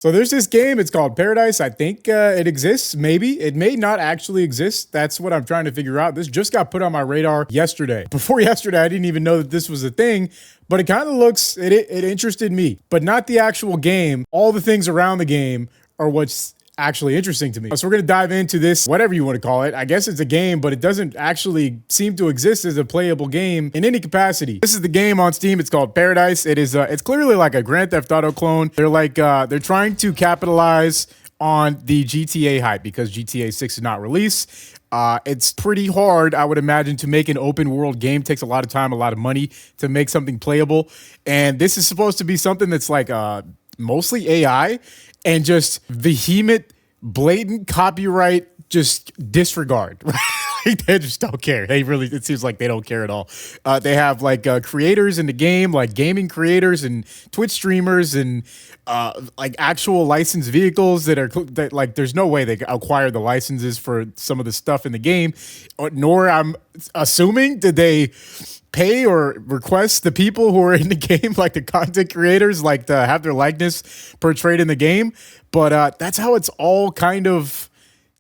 So there's this game, it's called Paradise. I think it exists, maybe. It may not actually exist. That's what I'm trying to figure out. This just got put on my radar yesterday. Before yesterday, I didn't even know that this was a thing, but it kind of looks, it interested me, but not the actual game. All the things around the game are what's actually interesting to me. So we're gonna dive into this, whatever you want to call it. I guess it's a game, but it doesn't actually seem to exist as a playable game in any capacity. This is the game on Steam. It's called Paradise. It is, it's clearly like a Grand Theft Auto clone. They're like, they're trying to capitalize on the GTA hype because GTA 6 is not released. It's pretty hard, I would imagine, to make an open world game. It takes a lot of time, a lot of money to make something playable. And this is supposed to be something that's like mostly AI and just vehement, blatant copyright, just disregard. Like, they just don't care. They really, it seems like they don't care at all. They have like creators in the game, like gaming creators and Twitch streamers and like actual licensed vehicles that like there's no way they acquire the licenses for some of the stuff in the game, nor I'm assuming did they pay or request the people who are in the game, like the content creators, like to have their likeness portrayed in the game. But that's how it's all kind of,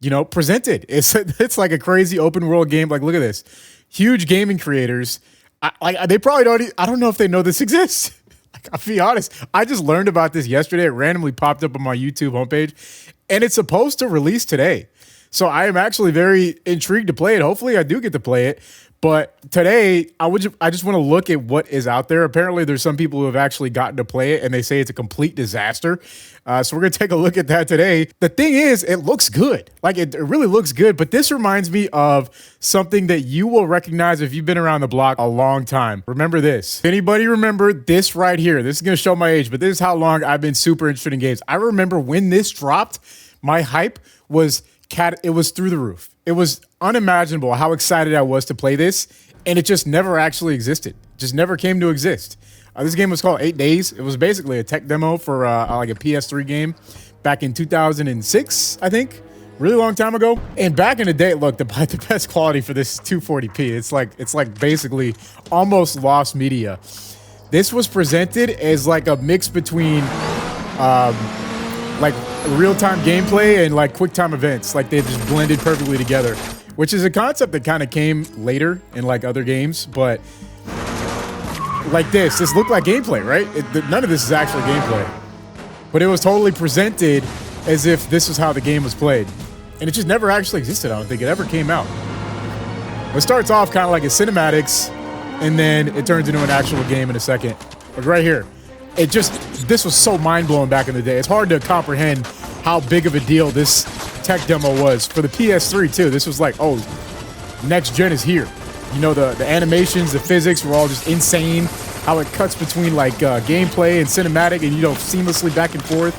you know, presented. It's like a crazy open world game. Like, look at this. Huge gaming creators. They probably don't, I don't know if they know this exists. Like, I'll be honest. I just learned about this yesterday. It randomly popped up on my YouTube homepage and it's supposed to release today. So I am actually very intrigued to play it. Hopefully I do get to play it. But today, I just want to look at what is out there. Apparently, there's some people who have actually gotten to play it, and they say it's a complete disaster. So we're going to take a look at that today. The thing is, it looks good. Like, it really looks good. But this reminds me of something that you will recognize if you've been around the block a long time. Remember this. Anybody remember this right here? This is going to show my age, but this is how long I've been super interested in games. I remember when this dropped, my hype was it was through the roof. It was unimaginable how excited I was to play this, and it just never actually existed. Just never came to exist. This game was called 8 Days. It was basically a tech demo for like a PS3 game back in 2006, I think. Really long time ago. And back in the day, look, the best quality for this is 240p. It's like basically almost lost media. This was presented as like a mix between like real-time gameplay and like quick-time events. Like they just blended perfectly together, which is a concept that kind of came later in like other games. But like this looked like gameplay, right? None of this is actually gameplay, but it was totally presented as if this was how the game was played. And it just never actually existed. I don't think it ever came out. It starts off kind of like a cinematics, and then it turns into an actual game in a second. But right here, this was so mind-blowing back in the day. It's hard to comprehend how big of a deal this tech demo was. For the PS3 too, this was like, oh, next gen is here. You know, the animations, the physics were all just insane. How it cuts between like gameplay and cinematic and, you know, seamlessly back and forth.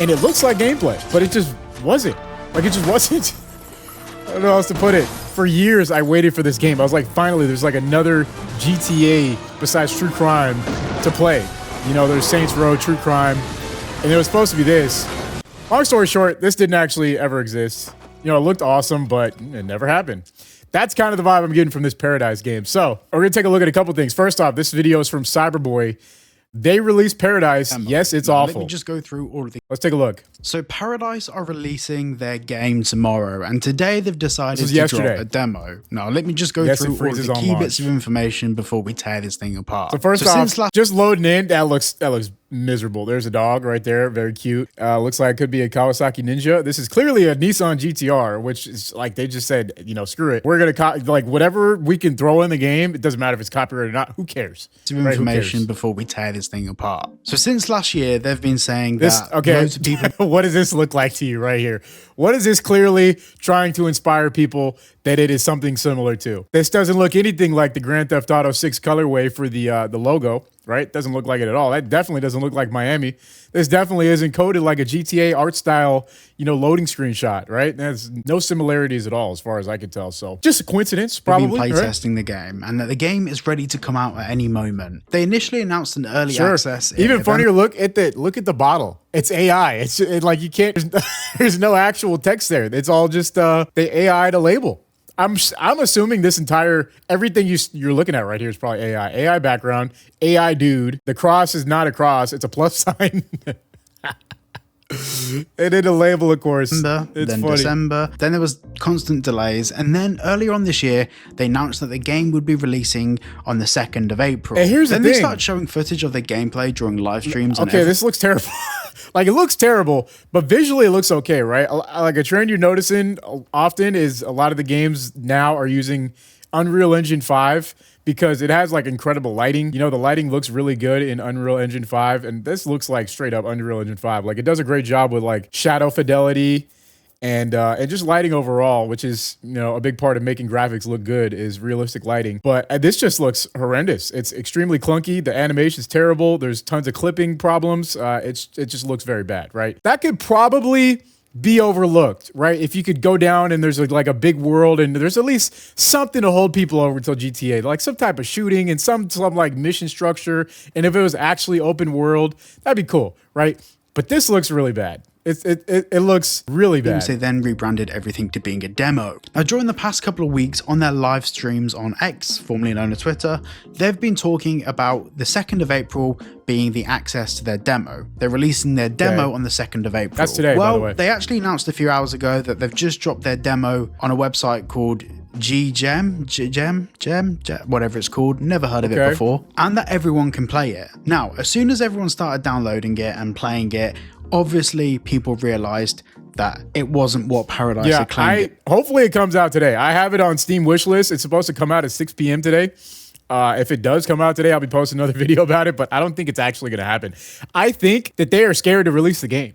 And it looks like gameplay, but it just wasn't. Like, it just wasn't. I don't know how else to put it. For years, I waited for this game. I was like, finally, there's like another GTA besides True Crime to play. You know, there's Saints Row, True Crime, and it was supposed to be this. Long story short, this didn't actually ever exist. You know, it looked awesome, but it never happened. That's kind of the vibe I'm getting from this Paradise game. So we're going to take a look at a couple things. First off, this video is from Cyberboy. They released Paradise. Yes, it's awful. Let me just go through all of the... Let's take a look. So Paradise are releasing their game tomorrow, and today they've decided to drop a demo. Now, let me just go through all of the key bits of information before we tear this thing apart. So first off, just loading in, that looks miserable. There's a dog right there, very cute. Looks like it could be a Kawasaki Ninja. This is clearly a Nissan GTR, which is like they just said, you know, screw it. We're gonna like whatever we can throw in the game. It doesn't matter if it's copyrighted or not. Who cares? Some information before we tear this thing apart. So since last year, they've been saying that loads of people. What does this look like to you right here? What is this clearly trying to inspire people that it is something similar to? This doesn't look anything like the Grand Theft Auto 6 colorway for the logo, right? Doesn't look like it at all. That definitely doesn't look like Miami. This definitely isn't coded like a GTA art style, you know, loading screenshot, right? There's no similarities at all as far as I can tell. So just a coincidence, probably. They've been playtesting the game, and that the game is ready to come out at any moment. They initially announced an early access. Even funnier, look at the bottle. It's AI. It's like you can't. There's no actual text there. It's all just the AI to label. I'm assuming this entire everything you're looking at right here is probably AI. AI background, AI dude. The cross is not a cross; it's a plus sign. And then the label, of course. It's then funny. December. Then there was constant delays. And then earlier on this year, they announced that the game would be releasing on the 2nd of April. And here's the thing. Then they started showing footage of the gameplay during live streams. Okay, this looks terrible. Like, it looks terrible, but visually it looks okay, right? Like, a trend you're noticing often is a lot of the games now are using Unreal Engine 5 because it has like incredible lighting. You know, the lighting looks really good in Unreal Engine 5, and this looks like straight up Unreal Engine 5. Like, it does a great job with like shadow fidelity and just lighting overall, which is, you know, a big part of making graphics look good is realistic lighting. But this just looks horrendous. It's extremely clunky. The animation is terrible. There's tons of clipping problems. It just looks very bad, right? That could probably be overlooked, right? If you could go down and there's like a big world and there's at least something to hold people over till GTA, like some type of shooting and some like mission structure. And if it was actually open world, that'd be cool, right? But this looks really bad. It looks really bad. They then rebranded everything to being a demo. Now, during the past couple of weeks on their live streams on X, formerly known as Twitter, they've been talking about the 2nd of April being the access to their demo. They're releasing their demo on the 2nd of April. That's today, by the way. They actually announced a few hours ago that they've just dropped their demo on a website called Gem, whatever it's called. Never heard of it before. And that everyone can play it. Now, as soon as everyone started downloading it and playing it, obviously people realized that it wasn't what Paradise had claimed. Hopefully it comes out today. I have it on Steam wishlist. It's supposed to come out at 6 p.m. today. If it does come out today, I'll be posting another video about it, but I don't think it's actually going to happen. I think that they are scared to release the game.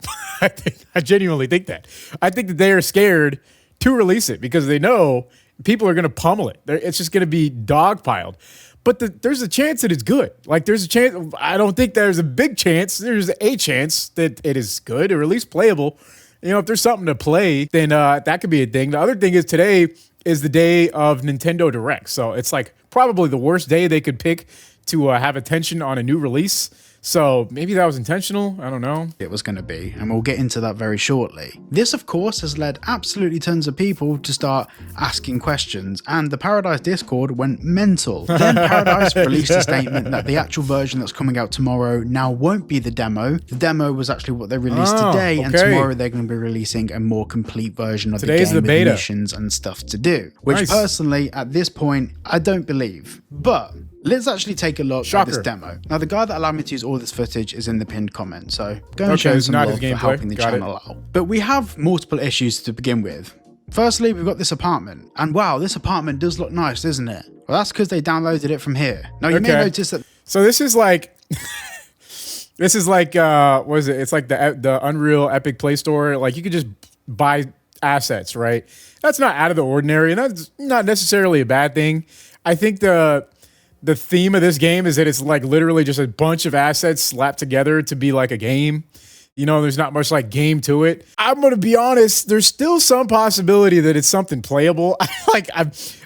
I genuinely think that. I think that they are scared to release it because they know people are going to pummel it. It's just going to be dogpiled. But there's a chance that it's good. Like, there's a chance. I don't think there's a big chance. There's a chance that it is good or at least playable. You know, if there's something to play, then that could be a thing. The other thing is today is the day of Nintendo Direct. So it's like probably the worst day they could pick to have attention on a new release. So maybe that was intentional. I don't know. It was going to be, and we'll get into that very shortly. This, of course, has led absolutely tons of people to start asking questions, and the Paradise Discord went mental. Then Paradise released a statement that the actual version that's coming out tomorrow now won't be the demo. The demo was actually what they released today, and tomorrow they're going to be releasing a more complete version of the game with missions and stuff to do, which personally, at this point, I don't believe. But let's actually take a look at this demo. Now, the guy that allowed me to use all this footage is in the pinned comment, so go and show some love for helping the channel out. But we have multiple issues to begin with. Firstly, we've got this apartment, and wow, this apartment does look nice, doesn't it? Well, that's because they downloaded it from here. Now, you may notice that. So this is like, what is it? It's like the Unreal Epic Play Store. Like, you could just buy assets, right? That's not out of the ordinary, and that's not necessarily a bad thing. I think the theme of this game is that it's like literally just a bunch of assets slapped together to be like a game. You know, there's not much like game to it. I'm going to be honest, there's still some possibility that it's something playable.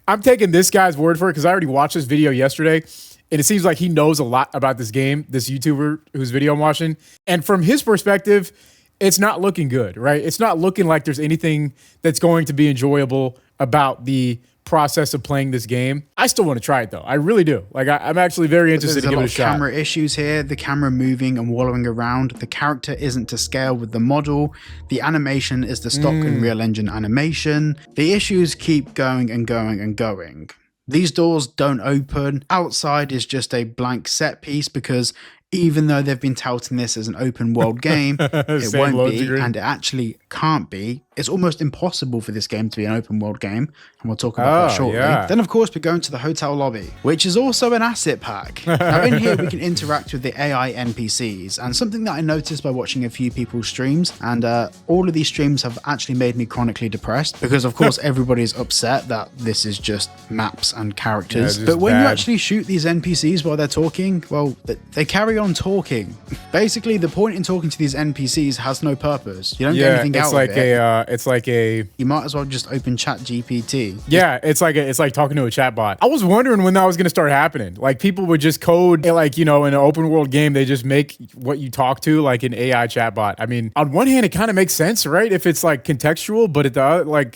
I'm taking this guy's word for it because I already watched this video yesterday, and it seems like he knows a lot about this game, this YouTuber whose video I'm watching. And from his perspective, it's not looking good, right? It's not looking like there's anything that's going to be enjoyable about the process of playing this game. I still want to try it though. I really do. Like, I'm actually very interested to give it a shot. There's camera issues here. The camera moving and wallowing around. The character isn't to scale with the model. The animation is the stock Unreal Engine animation. The issues keep going and going and going. These doors don't open. Outside is just a blank set piece because even though they've been touting this as an open world game, it won't be, and it actually can't be. It's almost impossible for this game to be an open world game, and we'll talk about that shortly. Then, of course, we're going to the hotel lobby, which is also an asset pack. Now, in here, we can interact with the AI NPCs, and something that I noticed by watching a few people's streams, and all of these streams have actually made me chronically depressed, because, of course, everybody's upset that this is just maps and characters. But when you actually shoot these NPCs while they're talking, well, they carry on talking. Basically, the point in talking to these NPCs has no purpose. You don't get anything out of it. It's like a. You might as well just open ChatGPT. Yeah, it's like talking to a chatbot. I was wondering when that was going to start happening. Like, people would just code, like, you know, in an open world game, they just make what you talk to like an AI chatbot. I mean, on one hand, it kind of makes sense, right? If it's like contextual, but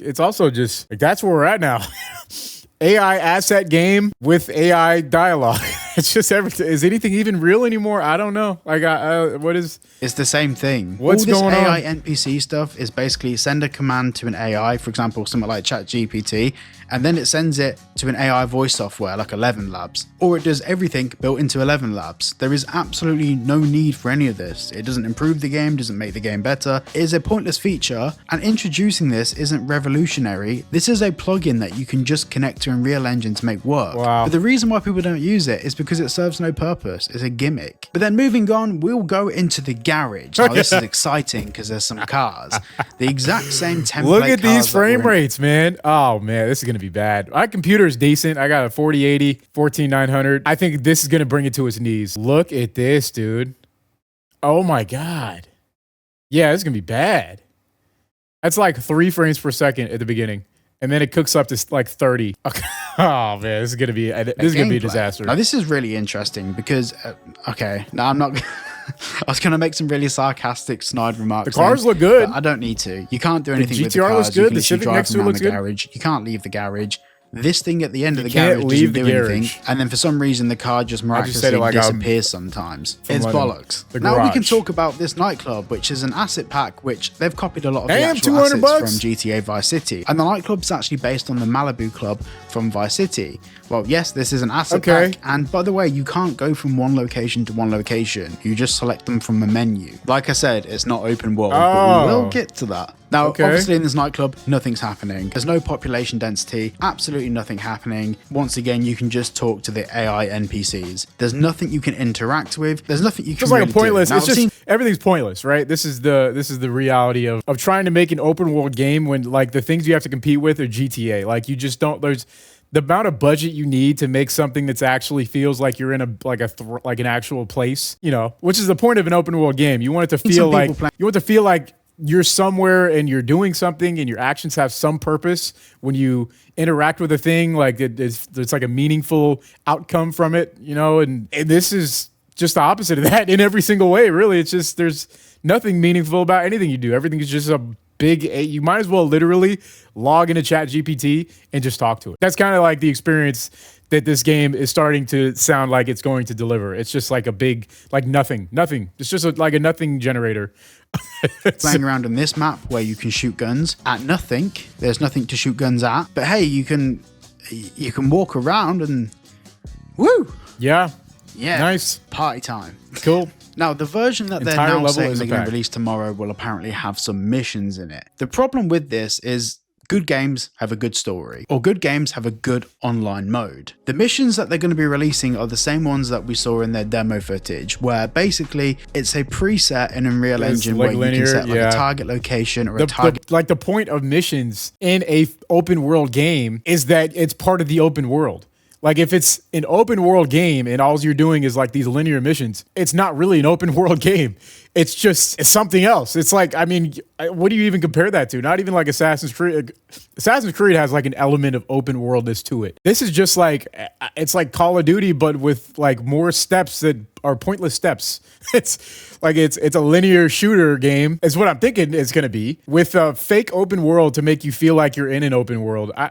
it's also just like, that's where we're at now. AI asset game with AI dialogue. It's just everything. Is anything even real anymore? I don't know. Like, what is? It's the same thing. What's All this going AI on? NPC stuff is basically send a command to an AI, for example, something like ChatGPT, and then it sends it to an AI voice software like 11 Labs, or it does everything built into 11 Labs. There is absolutely no need for any of this. It doesn't improve the game, doesn't make the game better. It is a pointless feature, and introducing this isn't revolutionary. This is a plugin that you can just connect to Unreal Engine to make work. Wow. But the reason why people don't use it is because it serves no purpose. It's a gimmick. But then moving on, we'll go into the garage. Now this is exciting because there's some cars. The exact same template. Look at these cars that were frame in- rates, man. Oh man, this is gonna be bad. My computer's decent. I got a 4080, 14900. I think this is gonna bring it to its knees. Look at this, dude. Oh my god. Yeah, this is gonna be bad. That's like 3 frames per second at the beginning, and then it cooks up to like 30. Okay. Oh man, this is gonna be a gameplay. disaster. Now this is really interesting because okay, now I'm not. I was going to make some really sarcastic, snide remarks. The cars look good. But I don't need to. You can't do anything with the GTR cars. looks good. You can The literally Civic drive next to it around looks the good. garage. You can't leave the garage. This thing at the end of the can't garage leave doesn't the do anything, garage. and then for some reason the car just miraculously like I'm disappears sometimes. from It's London. bollocks. The Now we can garage. talk about this nightclub, which is an asset pack, which they've copied a lot of the Damn, actual 200 assets bucks? from GTA Vice City, and the nightclub's actually based on the Malibu Club from Vice City. Well, yes, this is an asset Okay. pack, and by the way, you can't go from one location to one location. You just select them from a menu. Like I said, it's not open world, but Oh. we will get to that. Now, Okay. obviously in this nightclub, nothing's happening. There's no population density, absolutely nothing happening. Once again, you can just talk to the AI NPCs. There's nothing you can interact with. There's nothing you can It's like really a pointless. do. Now, It's I've just seen- everything's pointless, right? This is the reality of trying to make an open world game when like the things you have to compete with are GTA. Like you just don't. There's the amount of budget you need to make something that's actually feels like you're in like an actual place. You know, which is the point of an open world game. You want it to feel some like people you want it to feel like you're somewhere and you're doing something and your actions have some purpose when you interact with a thing. Like it's like a meaningful outcome from it, you know, and this is just the opposite of that in every single way. Really. It's just, there's nothing meaningful about anything you do. Everything is just a big, you might as well literally log into ChatGPT and just talk to it. That's kind of like the experience that this game is starting to sound like it's going to deliver. It's just like a big, like nothing. It's just like a nothing generator. playing around on this map where you can shoot guns at nothing. There's nothing to shoot guns at, but hey, you can walk around and woo, Yeah. yeah, Nice. party time. Cool. Now, the version that they're Entire now level saying is a they're going pack. to release tomorrow will apparently have some missions in it. The problem with this is good games have a good story, or good games have a good online mode. The missions that they're going to be releasing are the same ones that we saw in their demo footage, where basically it's a preset in Unreal It's Engine like where linear, you can set like yeah. a target location or a target. Like the point of missions in a open world game is that it's part of the open world. Like if it's an open world game and all you're doing is like these linear missions, it's not really an open world game. It's something else. It's like, I mean, what do you even compare that to? Not even like Assassin's Creed. Assassin's Creed has like an element of open worldness to it. This is just like, it's like Call of Duty, but with like more steps that are pointless steps. It's like, it's a linear shooter game is what I'm thinking it's going to be, with a fake open world to make you feel like you're in an open world. I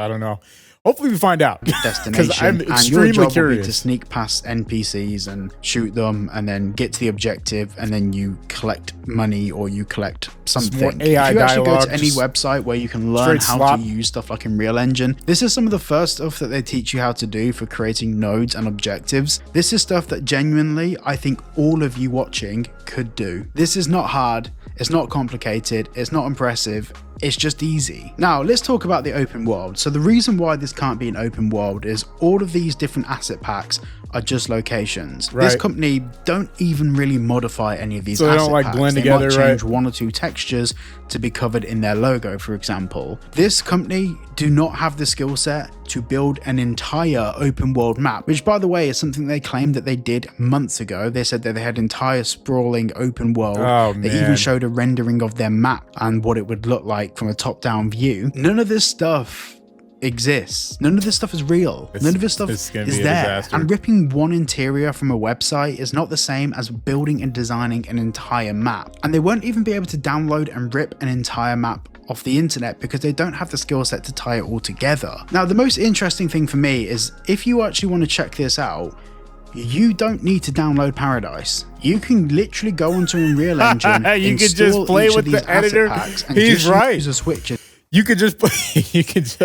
don't know. Hopefully we find out. Destination, I'm and your extremely job will be curious. to sneak past NPCs and shoot them, and then get to the objective, and then you collect money or you collect something. AI if you actually go dialogue, to any just website where you can learn straight how slop. to use stuff like Unreal Engine, this is some of the first stuff that they teach you how to do for creating nodes and objectives. This is stuff that genuinely I think all of you watching could do. This is not hard. It's not complicated. It's not impressive. It's just easy. Now, let's talk about the open world. So the reason why this can't be an open world is all of these different asset packs are just locations. This Right. company don't even really modify any of these So they asset don't, like, packs. blend They together, might right? change one or two textures to be covered in their logo, for example. This company do not have the skill set to build an entire open world map, which by the way is something they claimed that they did months ago. They said that they had entire sprawling open world. Oh, They man. even showed a rendering of their map and what it would look like from a top-down view. None of this stuff exists. None of this stuff is real. None of this stuff it's gonna is be a there. disaster. And ripping one interior from a website is not the same as building and designing an entire map. And they won't even be able to download and rip an entire map off the internet because they don't have the skill set to tie it all together. Now, the most interesting thing for me is if you actually want to check this out, You don't need to download Paradise. You can literally go onto Unreal Engine, you can install just play each with of these the editor. asset packs, and He's just right. use a switcher. You could just play, you could,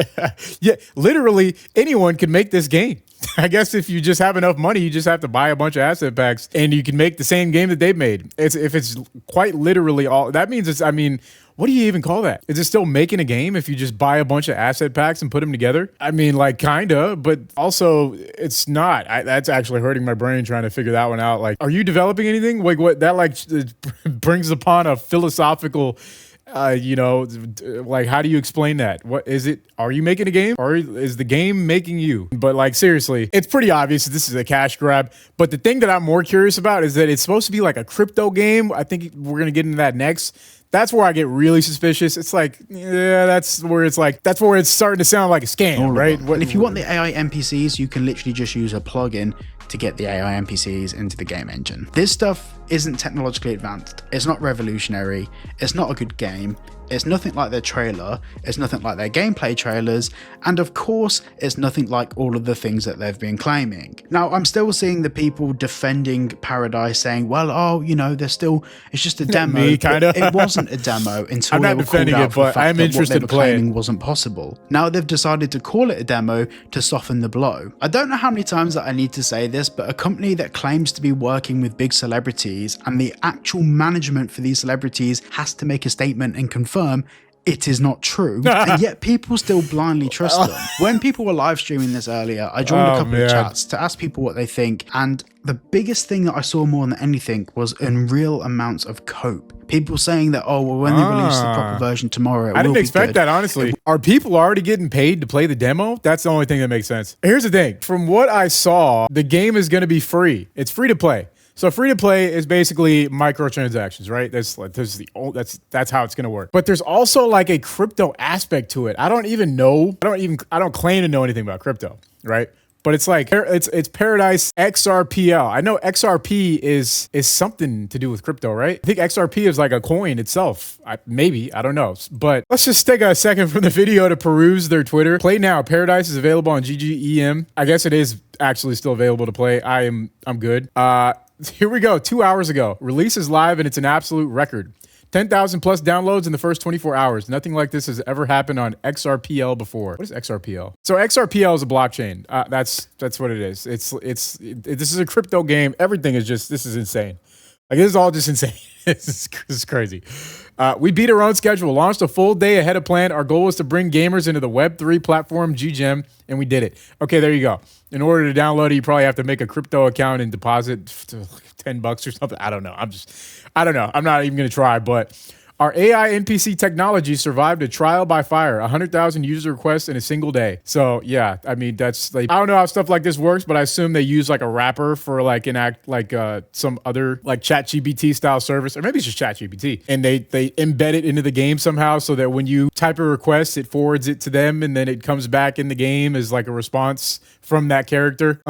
yeah, literally anyone could make this game. I guess if you just have enough money, you just have to buy a bunch of asset packs and you can make the same game that they've made. If it's quite literally all, that means it's, I mean, what do you even call that? Is it still making a game if you just buy a bunch of asset packs and put them together? I mean, like kinda, but also it's not. That's actually hurting my brain trying to figure that one out. Like, are you developing anything? Like what that like brings upon a philosophical like how do you explain that? What is it? Are you making a game or is the game making you? But like seriously, it's pretty obvious that this is a cash grab. But the thing that I'm more curious about is that it's supposed to be like a crypto game. I think we're gonna get into that next. That's where I get really suspicious. It's like, yeah, that's where it's starting to sound like a scam, right? And if you want the AI NPCs, you can literally just use a plugin to get the AI NPCs into the game engine. This stuff isn't technologically advanced. It's not revolutionary. It's not a good game. It's nothing like their trailer. It's nothing like their gameplay trailers. And of course, it's nothing like all of the things that they've been claiming. Now, I'm still seeing the people defending Paradise saying, well, oh, you know, it's just a demo. Me, kinda. It wasn't a demo until I'm they not were called defending out it, for the but fact I'm that interested what they to were play it. claiming wasn't possible. Now they've decided to call it a demo to soften the blow. I don't know how many times that I need to say this, but a company that claims to be working with big celebrities and the actual management for these celebrities has to make a statement and confirm it is not true, and yet people still blindly trust them. When people were live streaming this earlier, I joined a couple of chats to ask people what they think, and the biggest thing that I saw more than anything was unreal amounts of cope. People saying that, oh, well, when they release the proper version tomorrow, I didn't expect that, honestly. Are people already getting paid to play the demo? That's the only thing that makes sense. Here's the thing. From what I saw, the game is going to be free. It's free to play. So free to play is basically microtransactions, right? That's how it's gonna work. But there's also like a crypto aspect to it. I don't claim to know anything about crypto, right? But it's like it's Paradise XRPL. I know XRP is something to do with crypto, right? I think XRP is like a coin itself. I don't know. But let's just take a second from the video to peruse their Twitter. Play now. Paradise is available on GGEM. I guess it is actually still available to play. I'm good. Here we go. 2 hours ago. Release is live and it's an absolute record. 10,000 plus downloads in the first 24 hours. Nothing like this has ever happened on XRPL before. What is XRPL? So XRPL is a blockchain. That's what it is. This is a crypto game. Everything is this is insane. Like, this is all just insane. This is crazy. We beat our own schedule, launched a full day ahead of plan. Our goal was to bring gamers into the Web3 platform, GGEM, and we did it. Okay, there you go. In order to download it, you probably have to make a crypto account and deposit $10 or something. I don't know. I don't know. I'm not even going to try, but our AI NPC technology survived a trial by fire, 100,000 user requests in a single day. So yeah, I mean, that's like, I don't know how stuff like this works, but I assume they use like a wrapper for like some other like ChatGPT style service, or maybe it's just ChatGPT, and they embed it into the game somehow so that when you type a request, it forwards it to them and then it comes back in the game as like a response from that character.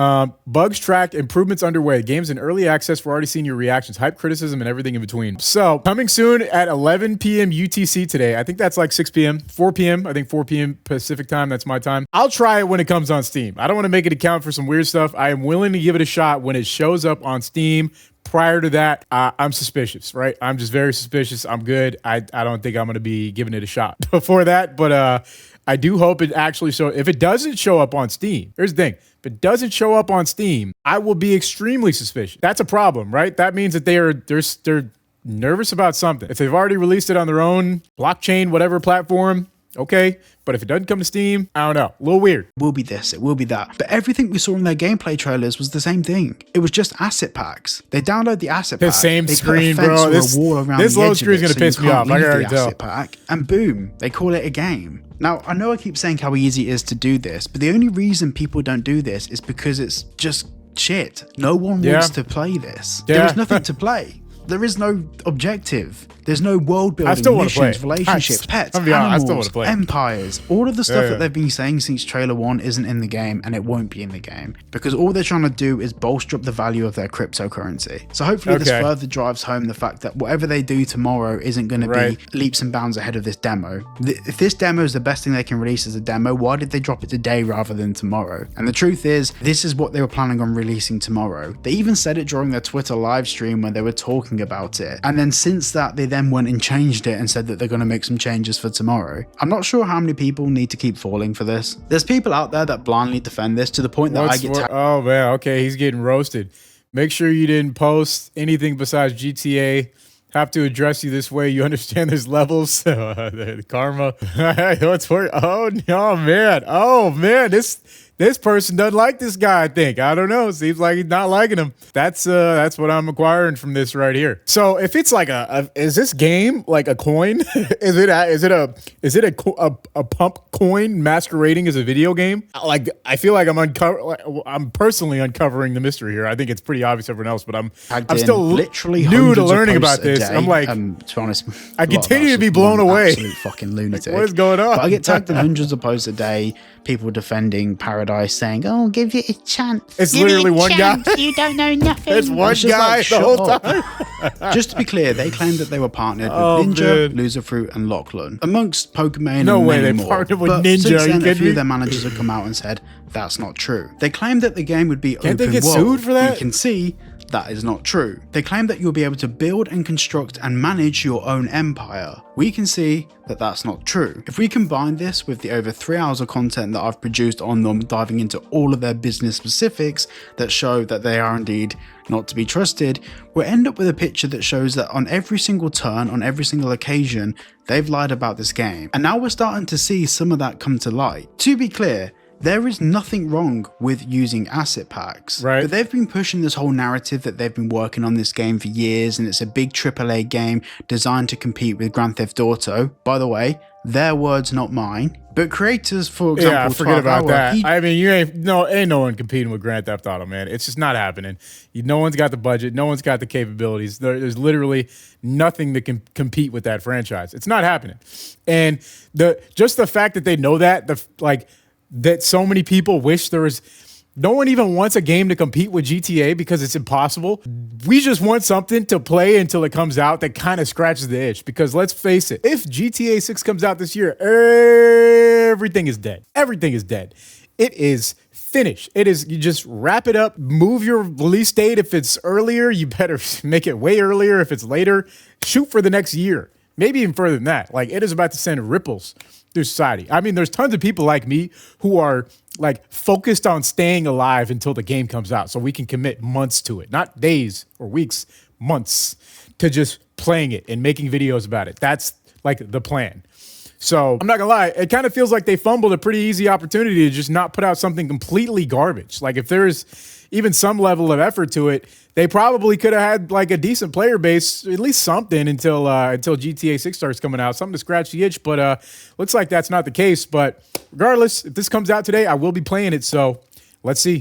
Bugs tracked, improvements underway. Game's in early access. We're already seeing your reactions, hype, criticism, and everything in between. So coming soon at 11 p.m. UTC today. I think that's like 6 p.m., 4 p.m. I think 4 p.m. Pacific time. That's my time. I'll try it when it comes on Steam. I don't want to make it account for some weird stuff. I am willing to give it a shot when it shows up on Steam. Prior to that, I'm suspicious, right? I'm just very suspicious. I'm good. I don't think I'm going to be giving it a shot before that, but I do hope it actually shows. If it doesn't show up on Steam, here's the thing. If it doesn't show up on Steam, I will be extremely suspicious. That's a problem, right? That means that they're nervous about something. If they've already released it on their own blockchain, whatever platform, okay. But if it doesn't come to Steam, I don't know. A little weird. It will be this, it will be that. But everything we saw in their gameplay trailers was the same thing. It was just asset packs. They download the asset pack. The same they screen, put a fence bro. or a wall around This the load edge screen is of it going to piss so me you off. can't I can leave already the tell. asset pack, and boom, they call it a game. Now, I know I keep saying how easy it is to do this, but the only reason people don't do this is because it's just shit. No one wants to play this. There is nothing to play. There is no objective. There's no world building, I still want to play missions, it. relationships, pets, I'll be honest, I still animals, wanna play it. empires. All of the stuff Yeah. that they've been saying since trailer 1 isn't in the game, and it won't be in the game because all they're trying to do is bolster up the value of their cryptocurrency. So hopefully this Okay. further drives home the fact that whatever they do tomorrow isn't going to Right. be leaps and bounds ahead of this demo. If this demo is the best thing they can release as a demo, why did they drop it today rather than tomorrow? And the truth is, this is what they were planning on releasing tomorrow. They even said it during their Twitter live stream when they were talking about it. And then since that, they then went and changed it and said that they're going to make some changes for tomorrow. I'm not sure how many people need to keep falling for this. There's people out there that blindly defend this to the point that I get tagged. Oh man, okay, he's getting roasted. Make sure you didn't post anything besides GTA. Have to address you this way. You understand there's levels. The karma. What's work? Oh no, man. Oh man, this person doesn't like this guy, I think. I don't know. Seems like he's not liking him. That's what I'm acquiring from this right here. So if it's like is this game like a coin? is it a pump coin masquerading as a video game? Like I feel like I'm personally uncovering the mystery here. I think it's pretty obvious to everyone else, but I'm still literally new to hundreds of learning posts about a this. day. I'm like, to be honest, I a lot of continue that's to be just blown one away. Absolute fucking lunatic. What is going on? But I get tagged in hundreds of posts a day. People defending Paradise, saying, "Oh, give it a chance." It's Give literally it a one guy. chance, You don't know nothing. It's one It's just guy like, the whole shut time. up. Just to be clear, they claimed that they were partnered with Oh, Ninja, man. Loserfruit, and Lachlan, amongst Pokemon No and way many they more. partnered with But Ninja, since are you then, a kidding few me? of their managers have come out and said that's not true. They claimed that the game would be Can't they open get world. sued for that? We can see that is not true. They claim that you'll be able to build and construct and manage your own empire. We can see that that's not true. If we combine this with the over 3 hours of content that I've produced on them, diving into all of their business specifics that show that they are indeed not to be trusted, we'll end up with a picture that shows that on every single turn, on every single occasion, they've lied about this game. And now we're starting to see some of that come to light. To be clear, there is nothing wrong with using asset packs, Right. but they've been pushing this whole narrative that they've been working on this game for years and it's a big AAA game designed to compete with Grand Theft Auto. By the way, their words, not mine. But creators, for example, Yeah, forget 12 about Hour, that. I mean, ain't no one competing with Grand Theft Auto, man. It's just not happening. No one's got the budget. No one's got the capabilities. There's literally nothing that can compete with that franchise. It's not happening. And just the fact that they know that, that so many people wish there was. No one even wants a game to compete with GTA because it's impossible. We just want something to play until it comes out that kind of scratches the itch. Because let's face it, if GTA 6 comes out this year, everything is dead. Everything is dead. It is finished. It is, you just wrap it up, move your release date. If it's earlier, you better make it way earlier. If it's later, shoot for the next year. Maybe even further than that. Like, it is about to send ripples through society. I mean, there's tons of people like me who are like focused on staying alive until the game comes out so we can commit months to it, not days or weeks, months to just playing it and making videos about it. That's like the plan. So I'm not gonna lie, it kind of feels like they fumbled a pretty easy opportunity to just not put out something completely garbage. Like if there's even some level of effort to it, they probably could have had like a decent player base, at least something until GTA 6 starts coming out, something to scratch the itch. But looks like that's not the case. But regardless, if this comes out today, I will be playing it. So let's see.